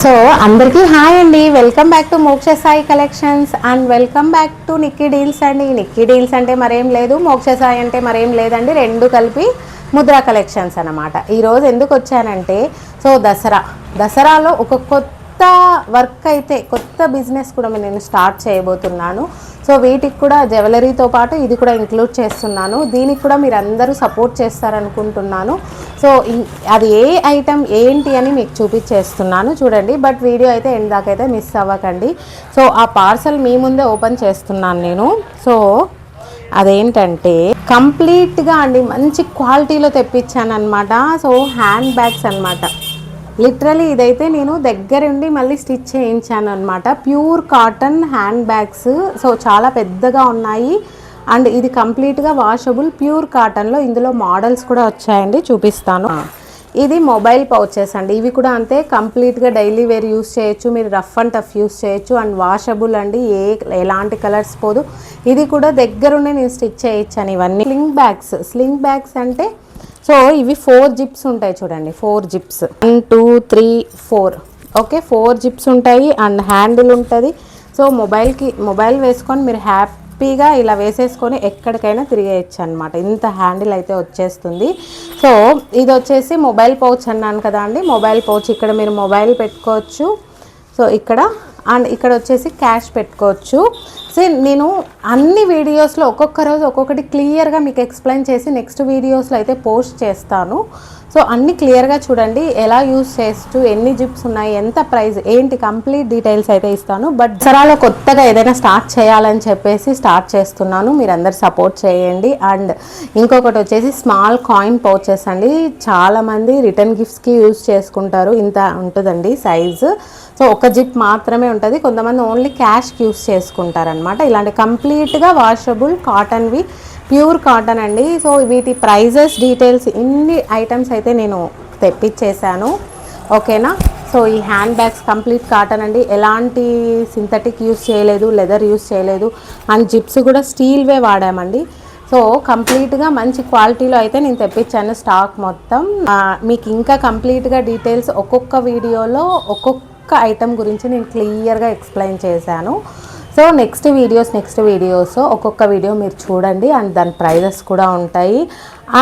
So అందరికీ hi అండి, welcome back to మోక్ష Sai collections and welcome back to Nikki deals అండి. నిక్కీ డీల్స్ అంటే మరేం లేదు, మోక్ష సాయి అంటే మరేం లేదండి, రెండు కలిపి ముద్రా కలెక్షన్స్ అన్నమాట. ఈరోజు ఎందుకు వచ్చానంటే, సో దసరాలో ఒక కొత్త వర్క్ అయితే, కొత్త బిజినెస్ కూడా నేను స్టార్ట్ చేయబోతున్నాను. సో వీటికి కూడా జ్యువెలరీతో పాటు ఇది కూడా ఇంక్లూడ్ చేస్తున్నాను. దీనికి కూడా మీరు అందరూ సపోర్ట్ చేస్తారనుకుంటున్నాను. సో అది ఏ ఐటమ్ ఏంటి అని మీకు చూపించేస్తున్నాను చూడండి. బట్ వీడియో అయితే ఎండ్ దాకా అయితే మిస్ అవ్వకండి. సో ఆ పార్సల్ మీ ముందే ఓపెన్ చేస్తున్నాను నేను. సో అదేంటంటే కంప్లీట్గా అండి మంచి క్వాలిటీలో తెప్పించాను అనమాట. సో హ్యాండ్ బ్యాగ్స్ అనమాట. లిటరలీ ఇదైతే నేను దగ్గరుండి మళ్ళీ స్టిచ్ చేయించాను అనమాట. Pure cotton hand bags. So చాలా పెద్దగా ఉన్నాయి అండ్ ఇది కంప్లీట్గా వాషబుల్ ప్యూర్ కాటన్లో. ఇందులో మోడల్స్ కూడా వచ్చాయండి, చూపిస్తాను. ఇది మొబైల్ పౌచెస్ అండి. ఇవి కూడా అంతే, కంప్లీట్గా డైలీ వేర్ యూస్ చేయొచ్చు, మీరు రఫ్ అండ్ టఫ్ యూస్ చేయొచ్చు అండ్ వాషబుల్ అండి. ఎలాంటి కలర్స్ పోదు. ఇది కూడా దగ్గరుండి నేను స్టిచ్ చేయించాను ఇవన్నీ. స్లింగ్ బ్యాగ్స్ అంటే సో ఇవి 4 జిప్స్ ఉంటాయి చూడండి. 4 జిప్స్ 1 2 3 4 ఓకే, 4 జిప్స్ ఉంటాయి అండ్ హ్యాండిల్ ఉంటుంది. సో మొబైల్ వేసుకొని మీరు హ్యాపీగా ఇలా వేసేసుకొని ఎక్కడికైనా తిరిగేయచ్చు అనమాట. ఇంత హ్యాండిల్ అయితే వచ్చేస్తుంది. సో ఇది వచ్చేసి మొబైల్ పౌచ్ అన్నాను కదా అండి. మొబైల్ పౌచ్ ఇక్కడ మీరు మొబైల్ పెట్టుకోవచ్చు. సో ఇక్కడ అండ్ ఇక్కడ వచ్చేసి క్యాష్ పెట్టుకోవచ్చు. సో నేను అన్ని వీడియోస్లో ఒక్కొక్క రోజు ఒక్కొక్కటి క్లియర్గా మీకు ఎక్స్ప్లెయిన్ చేసి నెక్స్ట్ వీడియోస్లో అయితే పోస్ట్ చేస్తాను. సో అన్ని క్లియర్గా చూడండి, ఎలా యూస్ చేస్తూ, ఎన్ని జిప్స్ ఉన్నాయి, ఎంత ప్రైస్ ఏంటి, కంప్లీట్ డీటెయిల్స్ అయితే ఇస్తాను. బట్ దసరాలో కొత్తగా ఏదైనా స్టార్ట్ చేయాలని చెప్పేసి స్టార్ట్ చేస్తున్నాను. మీరు అందరు సపోర్ట్ చేయండి. అండ్ ఇంకొకటి వచ్చేసి స్మాల్ కాయిన్ పౌచెస్ అండి. చాలామంది రిటర్న్ గిఫ్ట్స్కి యూజ్ చేసుకుంటారు. ఇంత ఉంటుందండి సైజు. సో ఒక జిప్ మాత్రమే ఉంటుంది. కొంతమంది ఓన్లీ క్యాష్కి యూస్ చేసుకుంటారనమాట. ఇలాంటి కంప్లీట్గా వాషబుల్ కాటన్వి, ప్యూర్ కాటన్ అండి. సో వీటి ప్రైజెస్ డీటెయిల్స్ ఇన్ని ఐటమ్స్ అయితే నేను తెప్పించేశాను, ఓకేనా. సో ఈ హ్యాండ్ బ్యాగ్స్ కంప్లీట్ కాటన్ అండి, ఎలాంటి సింథటిక్ యూస్ చేయలేదు, లెదర్ యూస్ చేయలేదు అండ్ జిప్స్ కూడా స్టీల్వే వాడామండి. సో కంప్లీట్గా మంచి క్వాలిటీలో అయితే నేను తెప్పించాను స్టాక్ మొత్తం. మీకు ఇంకా కంప్లీట్గా డీటెయిల్స్ ఒక్కొక్క వీడియోలో ఒక్కొక్క ఐటమ్ గురించి నేను క్లియర్గా ఎక్స్ప్లెయిన్ చేశాను. సో నెక్స్ట్ వీడియోస్ ఒక్కొక్క వీడియో మీరు చూడండి అండ్ దాని ప్రైజెస్ కూడా ఉంటాయి.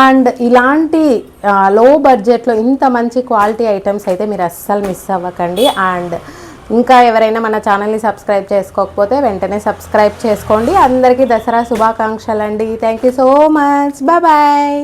అండ్ ఇలాంటి లో బడ్జెట్లో ఇంత మంచి క్వాలిటీ ఐటమ్స్ అయితే మీరు అస్సలు మిస్ అవ్వకండి. అండ్ ఇంకా ఎవరైనా మన ఛానల్ని సబ్స్క్రైబ్ చేసుకోకపోతే వెంటనే సబ్స్క్రైబ్ చేసుకోండి. అందరికీ దసరా శుభాకాంక్షలు అండి. Thank you so much. Bye.